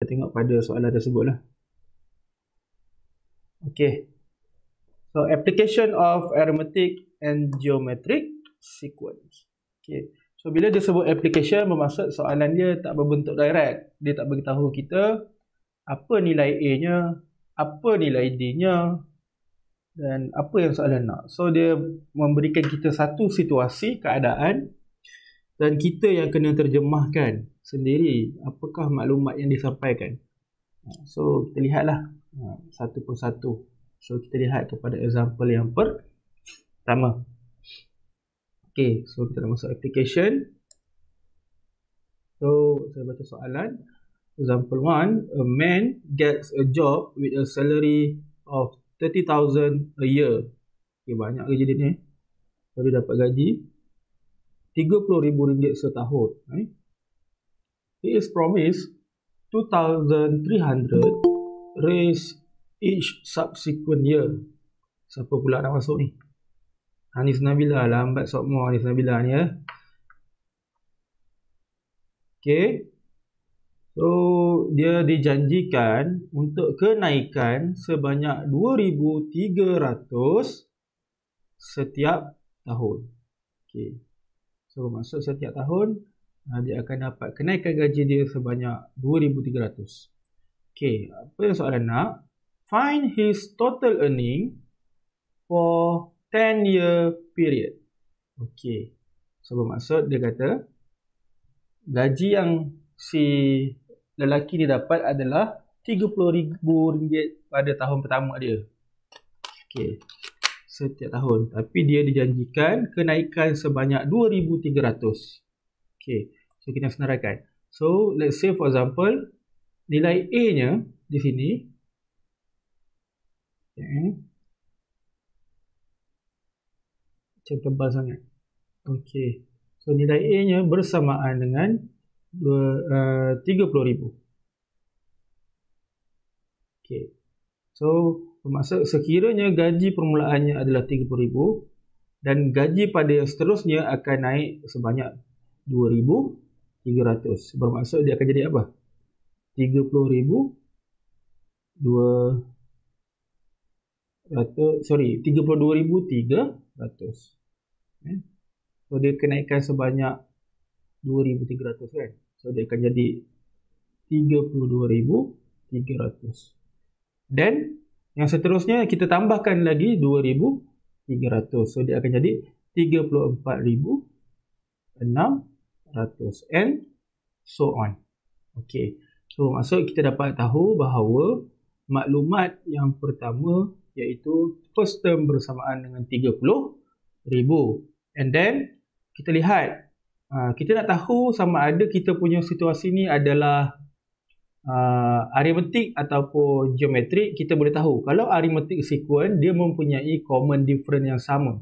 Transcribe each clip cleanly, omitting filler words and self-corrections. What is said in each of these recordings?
tengok pada soalan tersebut lah. Okay. So, application of arithmetic and geometric sequence. Okay. So, bila dia sebut application, bermaksud soalan dia tak berbentuk direct. Dia tak beritahu kita apa nilai A-nya, apa nilai D-nya, dan apa yang soalan nak. So, dia memberikan kita satu situasi, keadaan, dan kita yang kena terjemahkan sendiri apakah maklumat yang disampaikan. So, kita lihatlah satu persatu. So, kita lihat kepada example yang pertama. Okay, so kita dah masuk application. So, saya baca soalan. Example 1, a man gets a job with a salary of 30,000 a year. Okay, banyak kerja dia ni. So, dia dapat gaji RM30,000 setahun. He is promised 2,300 raise each subsequent year. Siapa pula nak masuk ni? Hanis Nabila, lambat sokmo Hanis Nabila ni ya. Okay. So, dia dijanjikan untuk kenaikan sebanyak 2,300 setiap tahun. Okay. So, maksud setiap tahun, dia akan dapat kenaikan gaji dia sebanyak 2,300. Okay, apa yang soalan nak? Find his total earning for 10-year period. Okay, so bermaksud dia kata gaji yang si lelaki ni dapat adalah RM30,000 pada tahun pertama dia. Okay, setiap tahun. Tapi dia dijanjikan kenaikan sebanyak 2,300. Okay, so kita senaraikan. So, let's say for example, nilai A-nya di sini. Okay. Macam tebal sangat. Okay. So, nilai A-nya bersamaan dengan 30,000. Okay. So, bermaksud sekiranya gaji permulaannya adalah 30,000 dan gaji pada yang seterusnya akan naik sebanyak 2,300. Bermaksud dia akan jadi apa? 32,300. So dia kenaikan sebanyak 2,300 kan. So dia akan jadi 32,300. Dan yang seterusnya kita tambahkan lagi 2,300. So dia akan jadi 34,600 and so on. Okay. So maksud kita dapat tahu bahawa maklumat yang pertama iaitu first term bersamaan dengan 30,000. And then kita lihat, kita nak tahu sama ada kita punya situasi ni adalah arithmetic ataupun geometrik. Kita boleh tahu kalau arithmetic sequence dia mempunyai common difference yang sama.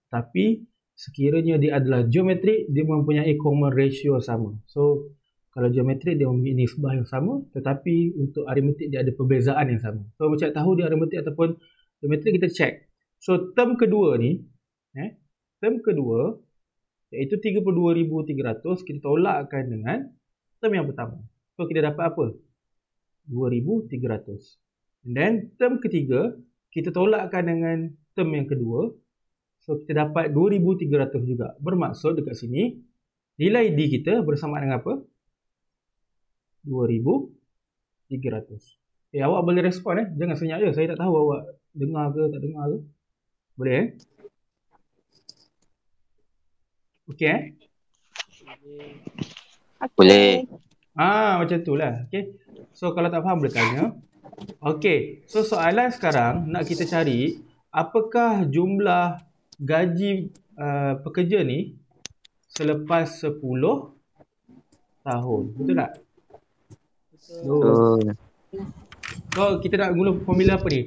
Tapi sekiranya dia adalah geometrik, dia mempunyai common ratio sama. So kalau geometrik dia mempunyai nisbah yang sama, tetapi untuk arithmetic dia ada perbezaan yang sama. So macam tahu dia arithmetic ataupun geometrik, kita check. So term kedua ni, term kedua iaitu 32,300 kita tolakkan dengan term yang pertama. So kita dapat apa? 2,300. And then term ketiga kita tolakkan dengan term yang kedua. So kita dapat 2,300 juga. Bermaksud dekat sini nilai D kita bersama dengan apa? 2,300. Awak boleh respon jangan senyap je. Saya tak tahu awak dengar ke tak dengar ke. Boleh Okey Boleh. Macam tu lah. Okay. So kalau tak faham boleh tanya. Okey. So soalan sekarang nak kita cari apakah jumlah gaji pekerja ni selepas 10 tahun. Betul tak? Betul. So kita nak guna formula apa ni?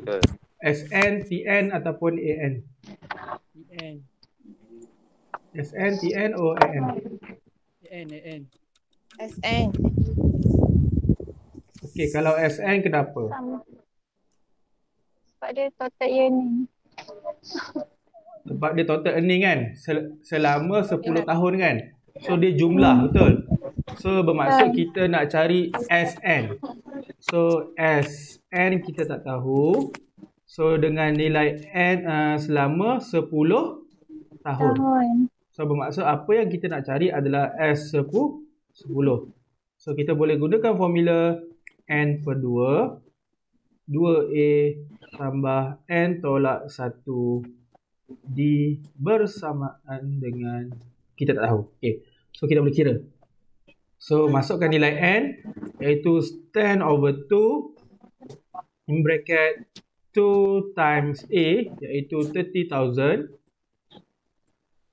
SN, TN ataupun AN? TN. SN, TN atau AN? AN. SN. Okey, kalau SN kenapa? Sebab dia total earning. Sebab dia total earning kan? Selama 10 tahun kan? So dia jumlah, betul? So bermaksud kita nak cari SN. So Sn kita tak tahu. So dengan nilai N selama 10 tahun. So bermaksud apa yang kita nak cari adalah S10. So kita boleh gunakan formula N per 2. 2A tambah N tolak 1 D bersamaan dengan kita tak tahu. Okay. So kita boleh kira. So masukkan nilai N iaitu 10 over 2 in bracket 2 times A iaitu 30,000.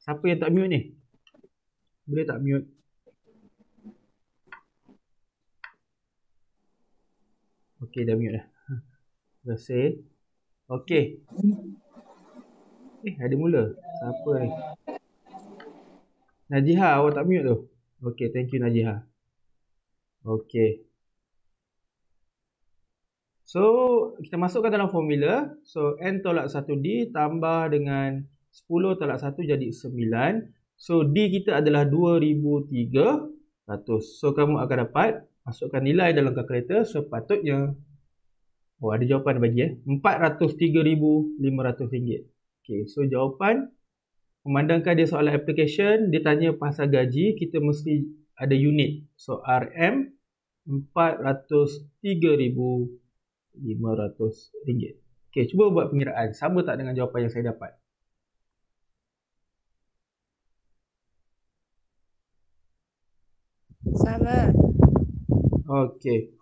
Siapa yang tak mute ni? Boleh tak mute? Okay, dah mute dah. Dah say. Okay. Ada mula. Siapa ni? Najiha, awak tak mute tu? Okay, thank you Najiha. Okay. So, kita masukkan dalam formula. So, N tolak 1D tambah dengan 10 tolak 1 jadi 9. So, D kita adalah 2,300. So, kamu akan dapat masukkan nilai dalam kalkulator. So, patutnya ada jawapan bagi RM403,500. Okay, so jawapan memandangkan dia soalan application, dia tanya pasal gaji, kita mesti ada unit. So RM RM403,500. Okay, cuba buat pengiraan. Sama tak dengan jawapan yang saya dapat? Sama. Okay.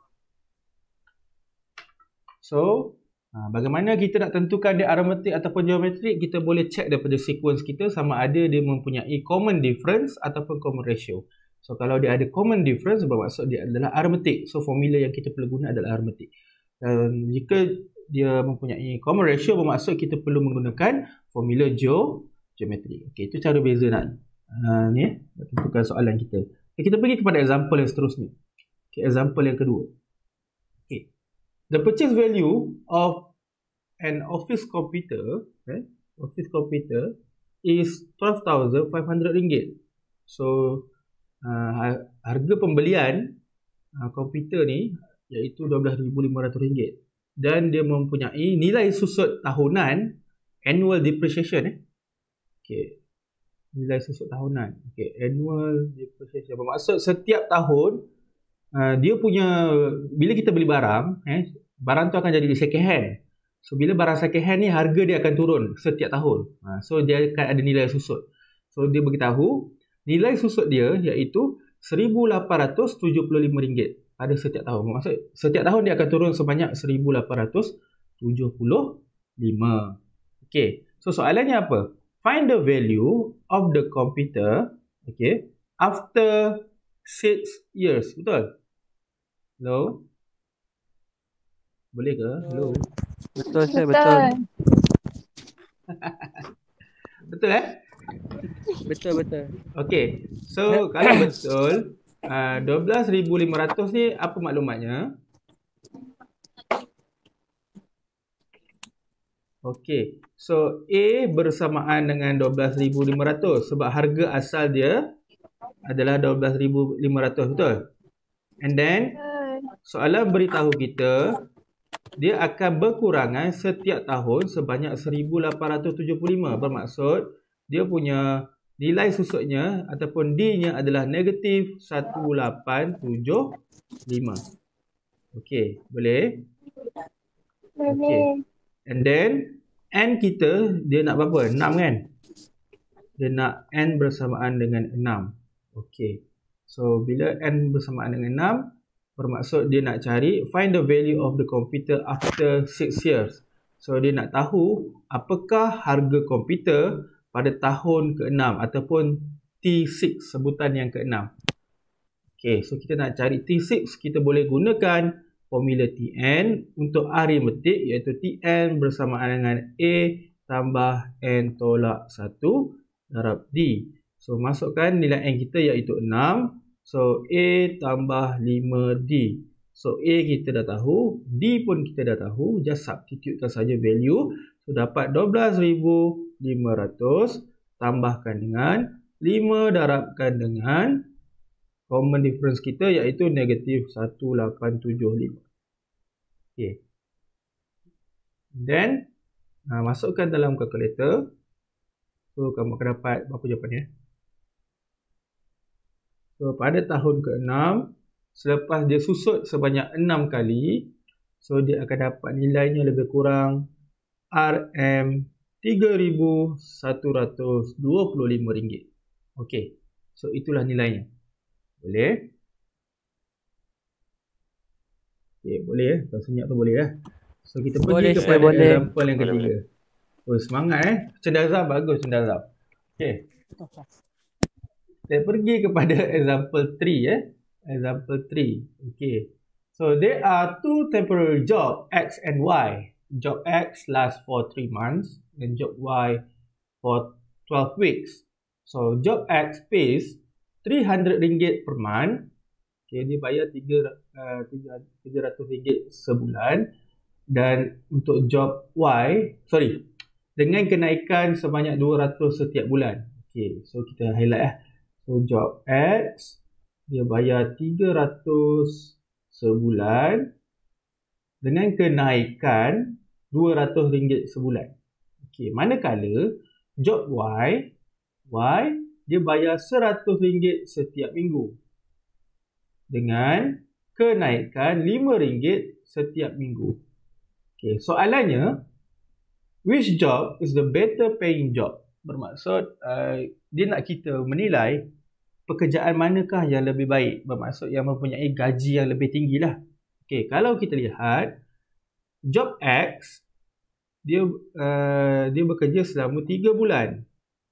So, bagaimana kita nak tentukan dia arithmetic ataupun geometrik? Kita boleh check daripada sequence kita sama ada dia mempunyai common difference ataupun common ratio. So, kalau dia ada common difference, bermaksud dia adalah arithmetic. So, formula yang kita perlu guna adalah arithmetic. Dan jika dia mempunyai common ratio, bermaksud kita perlu menggunakan formula geometrik. Okay, itu cara beza nak tentukan soalan kita. Okay, kita pergi kepada example yang seterusnya. Okay, example yang kedua. The purchase value of an office computer, is RM12,500. So, harga pembelian komputer ni iaitu RM12,500 dan dia mempunyai nilai susut tahunan annual depreciation. Okay. Nilai susut tahunan. Okay. Annual depreciation bermaksud setiap tahun dia punya, bila kita beli barang, barang tu akan jadi second hand. So bila barang second hand ni harga dia akan turun setiap tahun. So dia akan ada nilai susut. So dia beritahu nilai susut dia iaitu RM1,875 pada setiap tahun. Maksud setiap tahun dia akan turun sebanyak RM1,875. Okay. So soalannya apa? Find the value of the computer, okay, after 6 years. Betul? Hello? Boleh ke? Hello? Betul saya, betul. Betul Betul. Okay. So kalau betul, 12,500 ni apa maklumatnya? Okay. So A bersamaan dengan 12,500 sebab harga asal dia adalah 12,500, betul? And then soalan beritahu kita dia akan berkurangan setiap tahun sebanyak 1,875. Bermaksud dia punya nilai susutnya ataupun D-nya adalah negatif 1,875. Okey, boleh? Okey. And then N kita dia nak berapa? 6 kan? Dia nak N bersamaan dengan 6. Okey. So bila N bersamaan dengan 6, bermaksud dia nak cari find the value of the computer after 6 years. So dia nak tahu apakah harga komputer pada tahun ke-6 ataupun T6, sebutan yang ke-6. Okay, so kita nak cari T6, kita boleh gunakan formula Tn untuk aritmetik iaitu Tn bersamaan dengan A tambah N tolak 1 darab D. So masukkan nilai N kita iaitu 6. So A tambah 5D. So A kita dah tahu, D pun kita dah tahu, just substitutekan saja value. So dapat 12,500 tambahkan dengan 5 darabkan dengan common difference kita iaitu negatif 1,875. Okay. Then masukkan dalam kalkulator. So kamu akan dapat berapa jawapannya? So pada tahun ke-6, selepas dia susut sebanyak 6 kali, so dia akan dapat nilainya lebih kurang RM3,125. Okey. So itulah nilainya. Boleh? Okey, boleh ya. Kalau senyap tu boleh ya. So kita pergi Boleh, kepada boleh. example yang ketiga. Oh, semangat Cendazam bagus Cendazam. Okey. Saya pergi kepada example 3 ya. Example 3. Okay. So there are two temporary job X and Y. Job X lasts for 3 months and job Y for 12 weeks. So job X pays RM300 per month. Okay, dia bayar RM300 sebulan. Dan untuk job Y, dengan kenaikan sebanyak 200 setiap bulan. Okay, so kita highlight . So job X dia bayar 300 sebulan dengan kenaikan RM200 sebulan. Okey, manakala job Y dia bayar RM100 setiap minggu dengan kenaikan RM5 setiap minggu. Okey, soalannya, which job is the better paying job? Bermaksud dia nak kita menilai pekerjaan manakah yang lebih baik, bermaksud yang mempunyai gaji yang lebih tinggi lah. Okay, kalau kita lihat job X dia bekerja selama 3 bulan.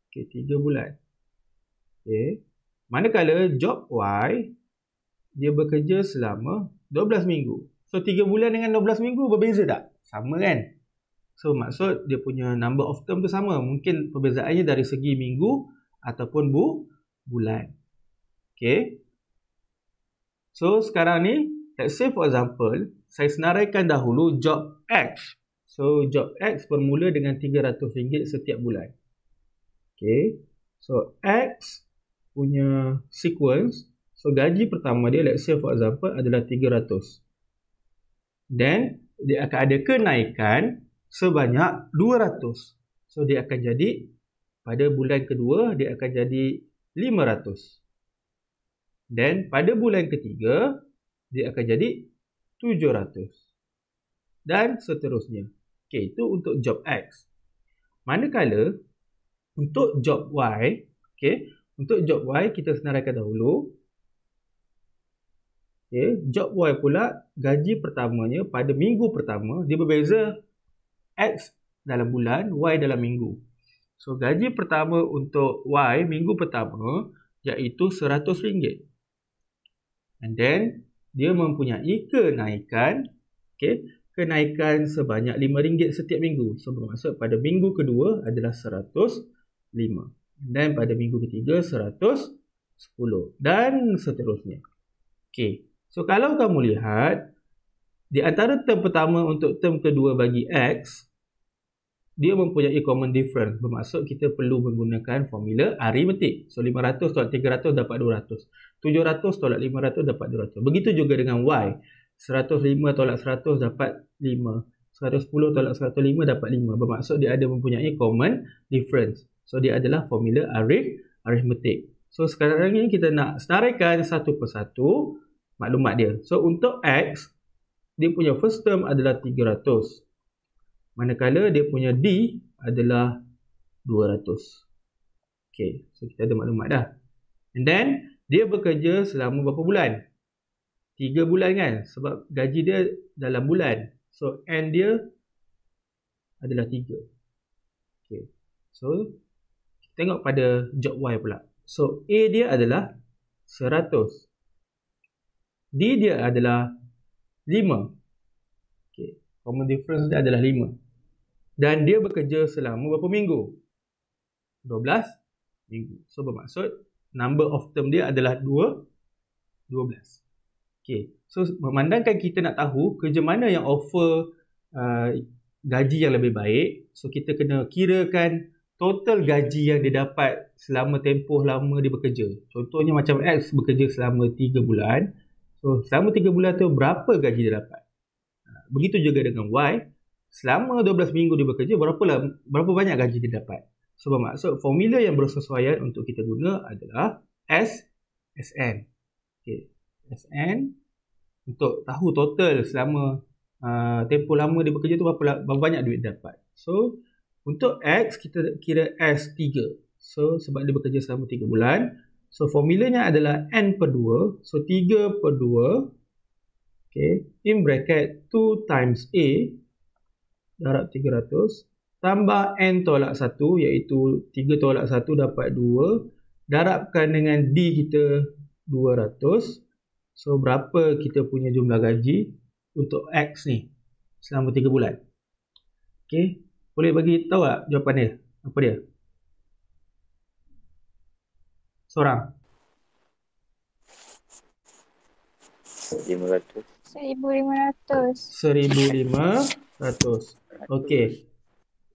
Okay, 3 bulan. Okay. Manakala job Y dia bekerja selama 12 minggu. So 3 bulan dengan 12 minggu berbeza tak? Sama kan? So maksud dia punya number of term tu sama. Mungkin perbezaannya dari segi minggu ataupun bulan. Okay. So sekarang ni, let's say for example, saya senaraikan dahulu job X. So job X bermula dengan RM300 setiap bulan. Okay. So X punya sequence. So gaji pertama dia, let's say for example, adalah 300. Then dia akan ada kenaikan sebanyak 200. So dia akan jadi, pada bulan kedua dia akan jadi 500. Dan pada bulan ketiga dia akan jadi 700. Dan seterusnya. Okey, itu untuk job X. Manakala untuk job Y, okey, untuk job Y kita senaraikan dahulu. Okey, job Y pula gaji pertamanya pada minggu pertama dia berbeza, X dalam bulan, Y dalam minggu. So gaji pertama untuk Y minggu pertama iaitu RM100. And then dia mempunyai kenaikan, okay, kenaikan sebanyak RM5 setiap minggu. So bermaksud pada minggu kedua adalah 105. Dan pada minggu ketiga 110 dan seterusnya. Okay. So kalau kamu lihat di antara term pertama untuk term kedua bagi X, dia mempunyai common difference. Bermaksud kita perlu menggunakan formula aritmetik. So 500 tolak 300 dapat 200. 700 tolak 500 dapat 200. Begitu juga dengan Y. 105 tolak 100 dapat 5. 110 tolak 105 dapat 5. Bermaksud dia ada mempunyai common difference. So dia adalah formula aritmetik. So sekarang ni kita nak senaraikan satu persatu maklumat dia. So untuk X, dia punya first term adalah 300. Manakala dia punya D adalah 200. Okay, so kita ada maklumat dah. And then, dia bekerja selama berapa bulan? 3 bulan kan? Sebab gaji dia dalam bulan. So, N dia adalah 3. Okay, so, kita tengok pada job Y pula. So, A dia adalah 100. D dia adalah 5. Okay, common difference dia adalah 5. Dan dia bekerja selama berapa minggu? 12 minggu. So bermaksud number of term dia adalah 12. Okay. So memandangkan kita nak tahu kerja mana yang offer gaji yang lebih baik. So kita kena kirakan total gaji yang dia dapat selama tempoh lama dia bekerja. Contohnya macam X bekerja selama 3 bulan. So selama 3 bulan tu berapa gaji dia dapat? Begitu juga dengan Y. Selama 12 minggu dia bekerja, berapa banyak gaji dia dapat. So bermaksud formula yang bersesuaian untuk kita guna adalah SN. Okay. SN untuk tahu total selama tempoh lama dia bekerja tu berapa banyak duit dapat. So untuk X kita kira S3. So sebab dia bekerja selama 3 bulan. So formulanya adalah N per 2. So 3 per 2. Okay. In bracket 2 times A darab 300. Tambah N tolak 1 iaitu 3 tolak 1 dapat 2. Darabkan dengan D kita 200. So berapa kita punya jumlah gaji untuk X ni selama 3 bulan. Okay. Boleh bagi tahu tak jawapan dia? Apa dia? Seorang. 1,500. 1,500. Okey.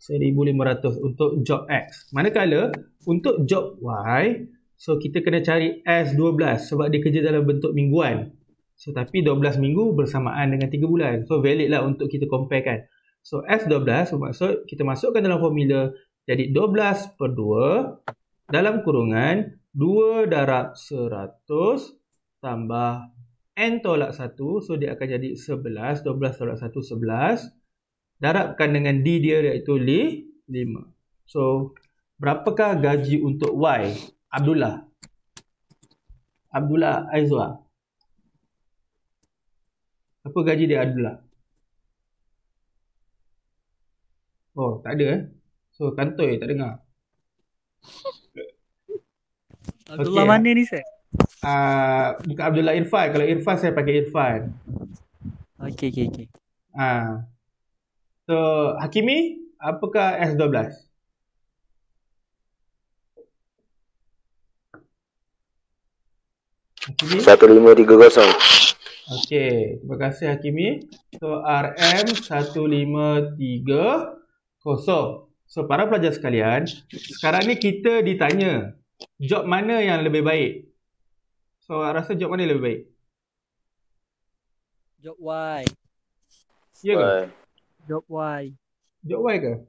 1,500 untuk job X. Manakala untuk job Y, so kita kena cari S12 sebab dia kerja dalam bentuk mingguan. So tapi 12 minggu bersamaan dengan 3 bulan. So valid lah untuk kita compare kan. So S12 bermaksud kita masukkan dalam formula jadi 12 per 2 dalam kurungan 2 darab 100 tambah N tolak 1. So dia akan jadi 11. 12 tolak 1, 11. Darabkan dengan D dia iaitu 5. So berapakah gaji untuk Y? Abdullah Aizwa. Apa gaji dia Abdullah? Oh, tak ada So kantoi tak dengar. Abdullah Okey. mana ni Sir? Bukan Abdullah Irfan. Kalau Irfan saya pakai Irfan. Okey. So Hakimi, apakah S12? Hakimi? 1530. Okey, terima kasih Hakimi. So RM 1530. So para pelajar sekalian, sekarang ni kita ditanya job mana yang lebih baik. So rasa job mana yang lebih baik? Job Y. Ya ke? Job Y. Job Y ke?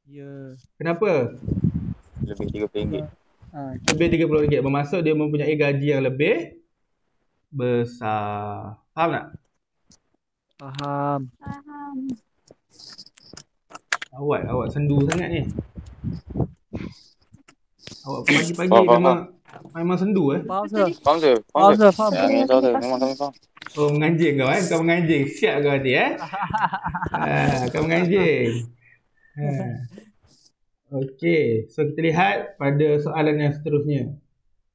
Ya. Kenapa? Lebih RM30. Lebih RM30. Bermaksud dia mempunyai gaji yang lebih besar. Faham tak? Faham. Awak sendu sangat ni. Awak pagi-pagi Faham. memang sendu Faham Sir. Faham tu? Faham Sir. Faham. Ya, tahu tu. Memang kami faham. Oh, menganjing kau kan? Kau menganjing. Siap kau nanti kau menganjing. Okey. So kita lihat pada soalan yang seterusnya.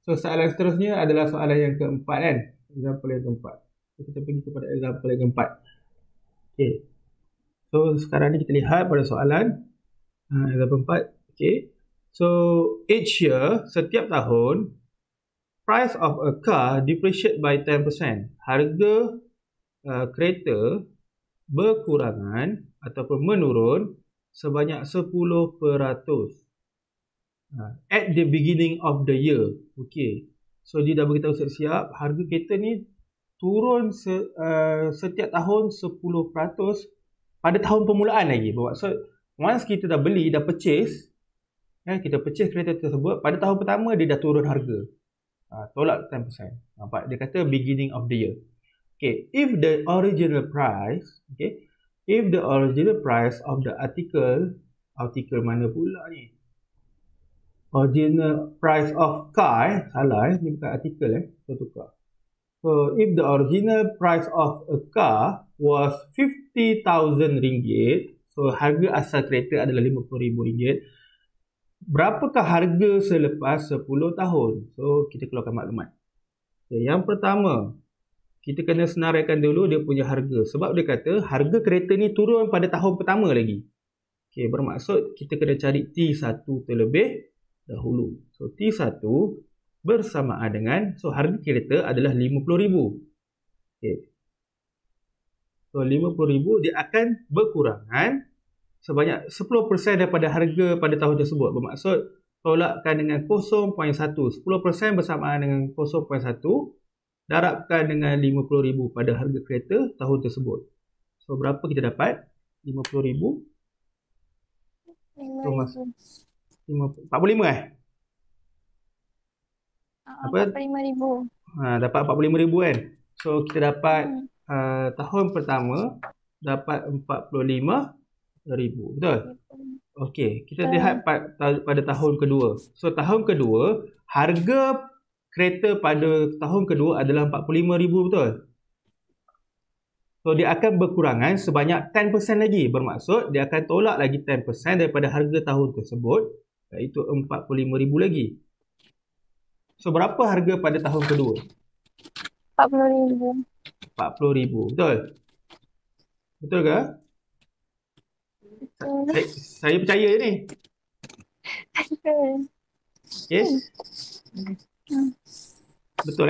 So soalan seterusnya adalah soalan yang keempat kan? Example yang keempat. So, kita pergi kepada example yang keempat. Okey. So sekarang ni kita lihat pada soalan example 4. Okey. So each year, setiap tahun, price of a car depreciate by 10%. Harga kereta berkurangan ataupun menurun sebanyak 10%. At the beginning of the year. Okay. So dia dah beritahu siap-siap harga kereta ni turun setiap tahun 10% pada tahun permulaan lagi. Bermaksud once kita dah beli, dah purchase, kita purchase kereta tersebut, pada tahun pertama dia dah turun harga. Tolak 10%. Nampak? Dia kata beginning of the year. Okay. If the original price of the article mana pula ni? Original price of car, salah ni bukan artikel saya tukar. So if the original price of a car was 50,000 ringgit, so harga asal kereta adalah 50,000 ringgit. Berapakah harga selepas 10 tahun? So kita keluarkan maklumat. Okay, yang pertama, kita kena senaraikan dulu dia punya harga. Sebab dia kata harga kereta ni turun pada tahun pertama lagi. Okay, bermaksud kita kena cari T1 terlebih dahulu. So T1 bersamaan dengan, so harga kereta adalah 50,000. Okay. So 50,000 dia akan berkurangan sebanyak 10% daripada harga pada tahun tersebut. Bermaksud tolakkan dengan 0.1. 10% bersamaan dengan 0.1. Darabkan dengan 50,000 pada harga kereta tahun tersebut. So berapa kita dapat? 50,000. So, mas, 45 Apa? 45,000. Dapat 45,000 kan. So kita dapat tahun pertama dapat 45,000. Betul? Okey, kita lihat pada tahun kedua. So tahun kedua, harga kereta pada tahun kedua adalah 45,000, betul? So dia akan berkurangan sebanyak 10% lagi. Bermaksud dia akan tolak lagi 10% daripada harga tahun tersebut, iaitu 45,000 lagi. So berapa harga pada tahun kedua? 40,000. 40,000, betul? Betul ke? Saya percaya je ni. Okey. Betul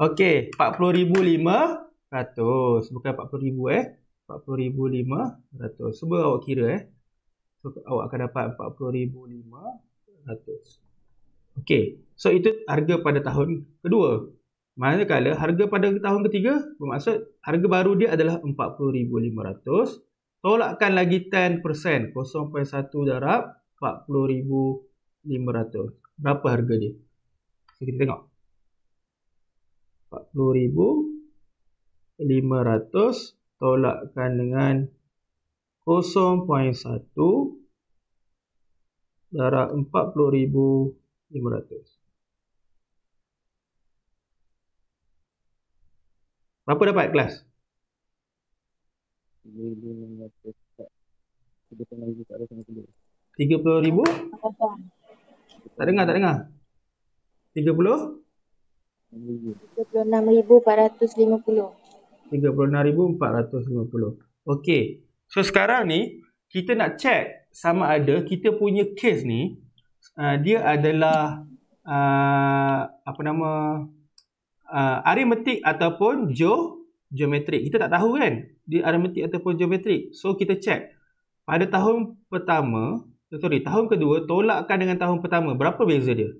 Okey, 40,500. Bukan 40,000 40,500. Cuba awak kira So awak akan dapat 40,500. Okey, so itu harga pada tahun kedua. Manakala harga pada tahun ketiga, bermaksud harga baru dia adalah 40,500. Tolakkan lagi 10%, 0.1 darab 40,500. Berapa harga dia? So kita tengok. 40,500 tolakkan dengan 0.1 darab 40,500. Berapa dapat kelas? 30,000? Tak dengar. 30? 36,450. 36,450. Okey. So sekarang ni kita nak check sama ada kita punya case ni dia adalah aritmetik ataupun geometrik. Kita tak tahu kan dia aritmetik ataupun geometrik. So kita check pada tahun kedua tolakkan dengan tahun pertama, berapa beza dia?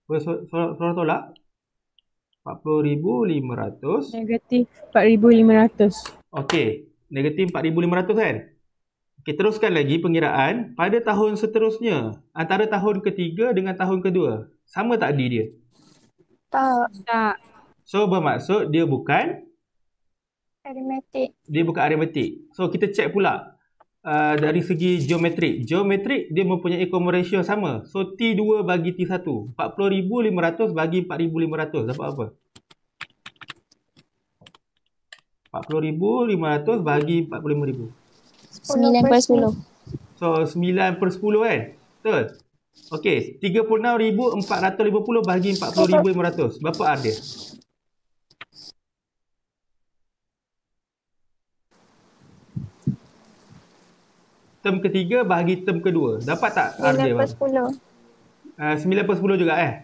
Soal tolak 40,500 Negatif 4,500. Okey, negatif 4,500 kan? Okey, teruskan lagi pengiraan pada tahun seterusnya. Antara tahun ketiga dengan tahun kedua. Sama tak D dia? Tak. So bermaksud dia bukan Aritmetik. So kita check pula dari segi geometrik. Geometrik dia mempunyai common ratio sama. So T2 bagi T1. 40,500 bagi 4,500 dapat apa? 40,500 bagi 45,000. 9/10. So 9/10 kan? Betul? Okey, 36,450 bagi 40,500. Berapa R dia? Term ketiga bagi term kedua. Dapat tak R dia? 9/10. 9/10 juga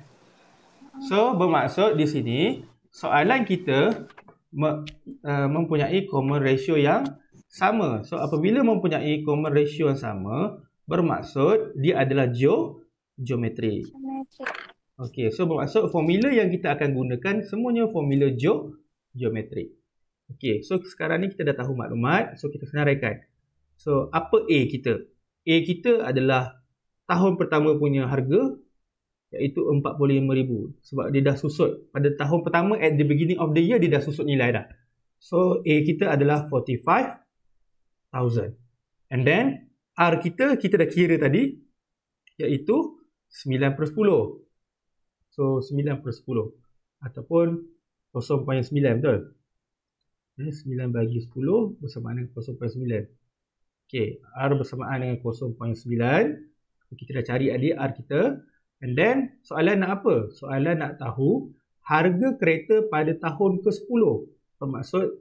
So bermaksud di sini soalan kita mempunyai common ratio yang sama. So apabila mempunyai common ratio yang sama, bermaksud dia adalah geometrik. Okey, so bermaksud formula yang kita akan gunakan semuanya formula geometrik. Okey, so sekarang ni kita dah tahu maklumat, so kita senaraikan. So apa A kita? A kita adalah tahun pertama punya harga, iaitu 45,000 sebab dia dah susut pada tahun pertama at the beginning of the year dia dah susut nilai dah. So A kita adalah 45,000 and then R kita dah kira tadi iaitu 9/10. So 9/10 ataupun 0.9, betul? 9 bagi 10 bersamaan dengan 0.9. Okey, R bersamaan dengan 0.9. Kita dah cari adik R kita. And then, soalan nak apa? Soalan nak tahu harga kereta pada tahun ke-10. Bermaksud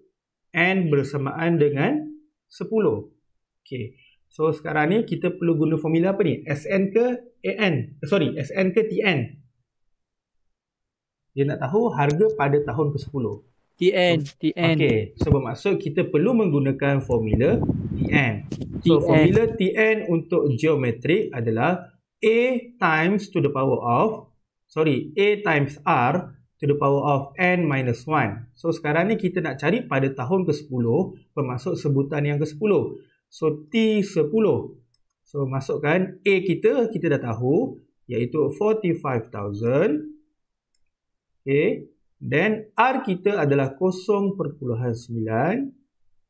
N bersamaan dengan 10. Okey. So, sekarang ni kita perlu guna formula apa ni? SN ke AN? SN ke TN? Dia nak tahu harga pada tahun ke-10. TN. Okey. So, bermaksud kita perlu menggunakan formula TN. So, formula TN untuk geometrik adalah A times to the power of, A times R to the power of N minus 1. So sekarang ni kita nak cari pada tahun ke-10, bermaksud sebutan yang ke-10. So T10. So masukkan A kita dah tahu, iaitu 45,000. Okay. Then R kita adalah 0.9.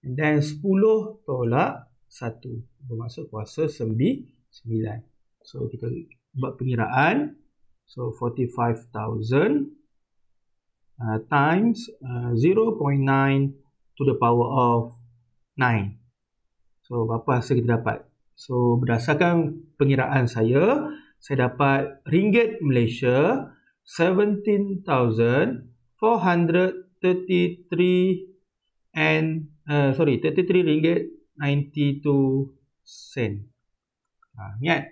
And then 10 tolak 1. Bermaksud kuasa 9. So kita buat pengiraan. So 45,000 times 0.9 to the power of 9. So berapa hasil kita dapat? So berdasarkan pengiraan saya dapat ringgit Malaysia 33 ringgit 92 sen. Ingat,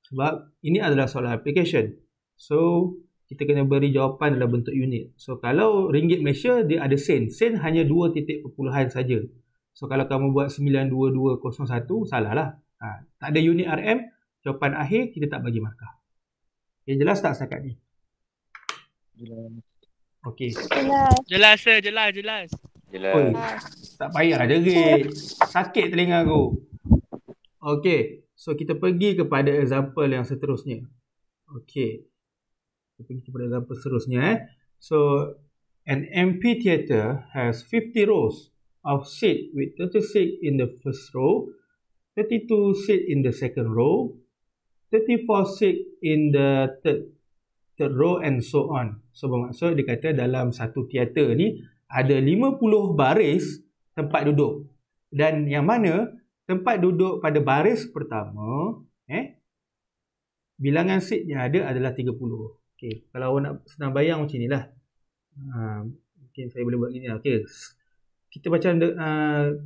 sebab ini adalah soalan application. So kita kena beri jawapan dalam bentuk unit. So kalau ringgit Malaysia dia ada sen. Sen hanya 2 titik perpuluhan saja. So kalau kamu buat 92201 salah lah. Tak ada unit RM, jawapan akhir kita tak bagi markah. Okay, jelas tak setakat ni? Okey. Jelas sir, jelas. Oi, tak payah jerit. Sakit telinga aku. Okey, so kita pergi kepada example yang seterusnya. Okey. Kita pergi kepada example seterusnya. So, an amphitheater has 50 rows of seat with 36 in the first row, 32 seat in the second row, 34 seat in the third row and so on. So bermaksud dia kata dalam satu teater ni ada 50 baris tempat duduk. Dan yang mana tempat duduk pada baris pertama, bilangan seat yang ada adalah 30. Okey, kalau awak nak senang bayang macam inilah. Mungkin saya boleh buat gini lah. Okey. Kita macam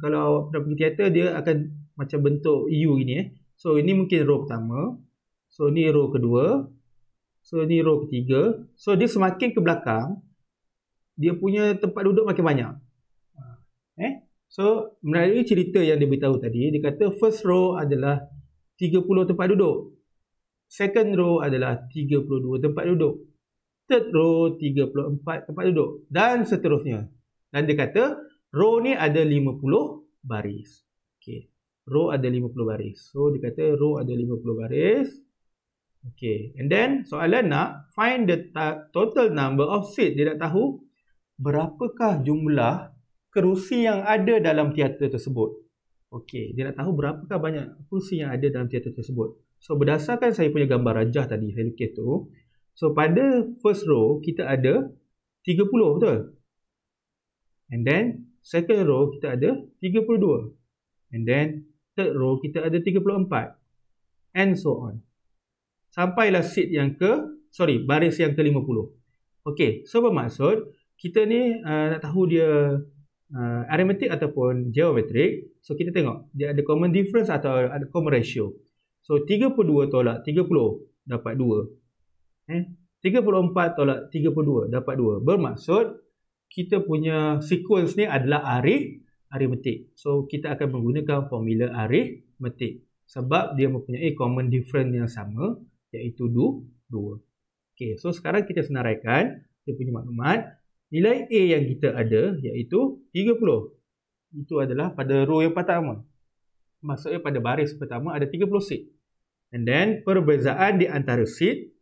kalau awak pernah pergi teater dia akan macam bentuk U gini So ini mungkin row pertama. So ni row kedua. So ni row ketiga. So dia semakin ke belakang, dia punya tempat duduk makin banyak. So melalui cerita yang dia beritahu tadi, dia kata first row adalah 30 tempat duduk. Second row adalah 32 tempat duduk. Third row 34 tempat duduk. Dan seterusnya. Dan dia kata row ni ada 50 baris. Okay. Row ada 50 baris. So dia kata row ada 50 baris. Okay. And then soalan nak find the total number of seat. Dia nak tahu berapakah jumlah kerusi yang ada dalam teater tersebut. Okay. Dia nak tahu berapakah banyak kerusi yang ada dalam teater tersebut. So berdasarkan saya punya gambar rajah tadi saya lukis tu. So pada first row kita ada 30, betul? And then second row kita ada 32. And then third row kita ada 34. And so on. Sampailah seat yang baris yang ke-50. Okey, so bermaksud kita ni nak tahu dia arithmetic ataupun geometrik. So kita tengok dia ada common difference atau ada common ratio. So 32 tolak 30 dapat 2. 34 tolak 32 dapat 2. Bermaksud kita punya sequence ni adalah arithmetic. So kita akan menggunakan formula arithmetic sebab dia mempunyai common difference yang sama, iaitu 2. Okey, so sekarang kita senaraikan dia punya maklumat. Nilai A yang kita ada iaitu 30. Itu adalah pada row yang pertama. Maksudnya pada baris pertama ada 30 seat. And then perbezaan di antara seat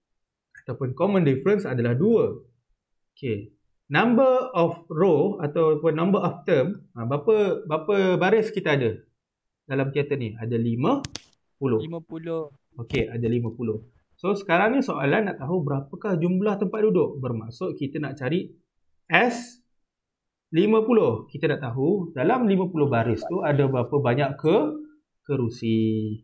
ataupun common difference adalah 2. Okey. Number of row ataupun number of term, berapa baris kita ada dalam teater ni? Ada 50. 50. Okey, ada 50. So sekarang ni soalan nak tahu berapakah jumlah tempat duduk. Bermaksud kita nak cari S50. Kita nak tahu dalam 50 baris tu ada berapa banyak kerusi.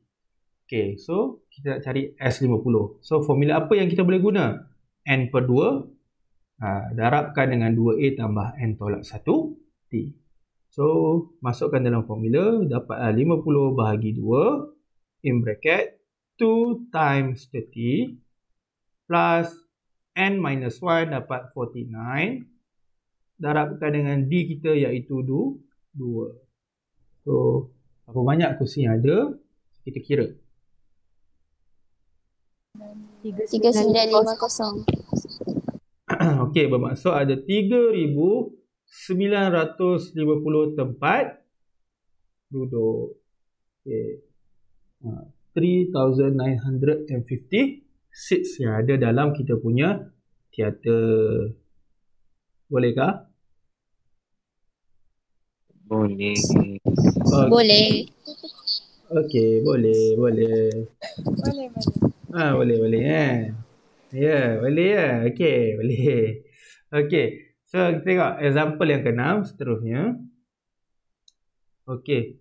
Okey, so kita nak cari S50. So formula apa yang kita boleh guna? N per 2 darabkan dengan 2A tambah N tolak 1T. So masukkan dalam formula, dapatlah 50 bahagi 2 in bracket 2 times 30 plus N minus 1 dapat 49 darabkan dengan D kita iaitu 2. So berapa banyak kursi yang ada kita kira. 3950. Okey, bermaksud ada 3,950 tempat duduk. Okey. 3,950 seats yang ada dalam kita punya teater. Bolehkah? Boleh. Boleh. Okey, boleh. Boleh. Boleh Ya, boleh ya. Okey, boleh. Okey. So, kita tengok example yang ke-6 seterusnya. Okey.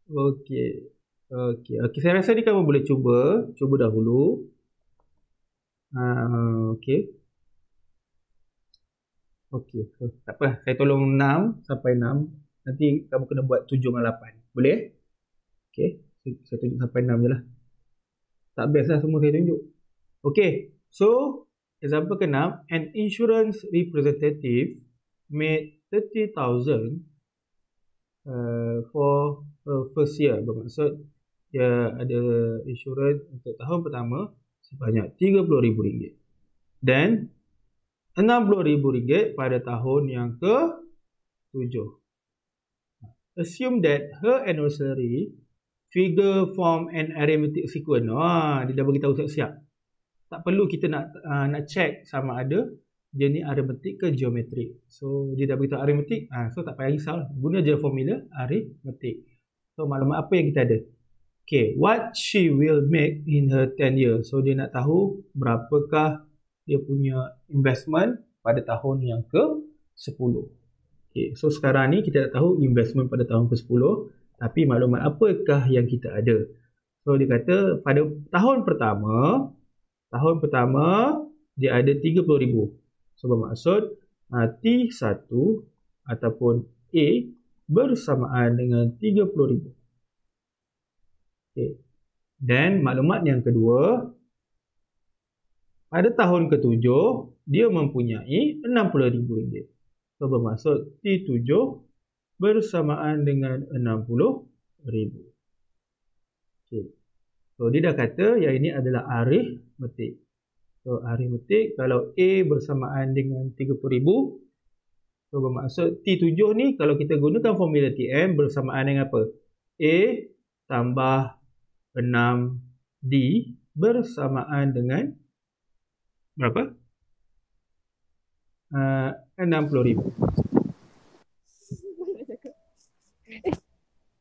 Okey. Saya rasa ni kamu boleh cuba dahulu. Okey. So, tak apa. Saya tolong 6 sampai 6. Nanti kamu kena buat 7 dengan 8. Boleh? Okey. Saya tunjuk sampai 6 je lah. Tak best lah semua saya tunjuk. Okay, so example ke-6, an insurance representative made 30,000 for first year. Bermaksud dia ada insurans untuk tahun pertama sebanyak RM30,000 dan RM60,000 pada tahun yang ke-7. Assume that her annual salary figure form an arithmetic sequence. Dia dah beritahu siap-siap. Tak perlu kita nak check sama ada dia ni arithmetic ke geometrik. So dia dah beritahu arithmetic, so tak payah risau. Guna je formula arithmetic. So maklumat apa yang kita ada? Okay, what she will make in her 10 years. So dia nak tahu berapakah dia punya investment pada tahun yang ke-10. Okay, so sekarang ni kita nak tahu investment pada tahun ke-10. Tapi maklumat apakah yang kita ada? So dia kata pada tahun pertama dia ada 30,000. So bermaksud T1 ataupun A bersamaan dengan 30,000. Okay. Dan maklumat yang kedua, pada tahun ke-7 dia mempunyai RM60,000. So bermaksud T7 bersamaan dengan 60,000. Okay. So dia dah kata yang ini adalah arithmetic. So arithmetic kalau A bersamaan dengan 30,000, so bermaksud T7 ni kalau kita gunakan formula TM bersamaan dengan apa? A tambah 6D bersamaan dengan berapa? 60,000.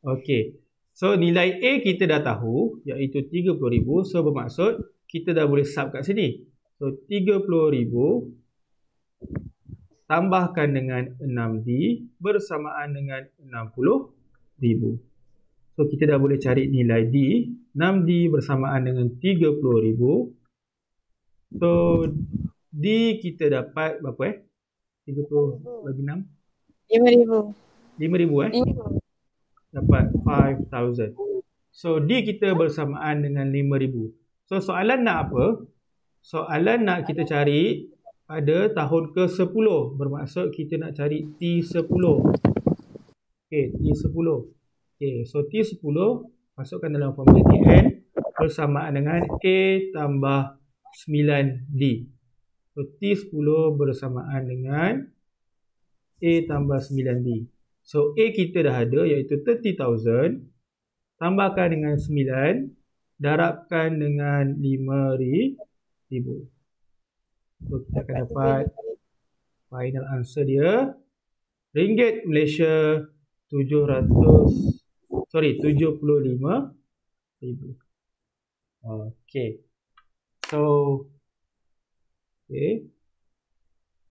Okey. So nilai A kita dah tahu iaitu 30,000. So bermaksud kita dah boleh sub kat sini. So 30,000 tambahkan dengan 6D bersamaan dengan 60,000. So kita dah boleh cari nilai D. 6D bersamaan dengan 30,000. So D kita dapat berapa 30 bagi 6? 5,000. 5,000 dapat 5,000. So D kita bersamaan dengan 5,000. So soalan nak apa? Soalan nak kita cari pada tahun ke-10. Bermaksud kita nak cari T10. Okay, T10. Okay, so T10 masukkan dalam formula TN bersamaan dengan A tambah 9D. So T10 bersamaan dengan A tambah 9D. So A kita dah ada iaitu 30,000. Tambahkan dengan 9. Darabkan dengan 5,000. So kita akan dapat final answer dia. Ringgit Malaysia 75,000. Okay. So okay.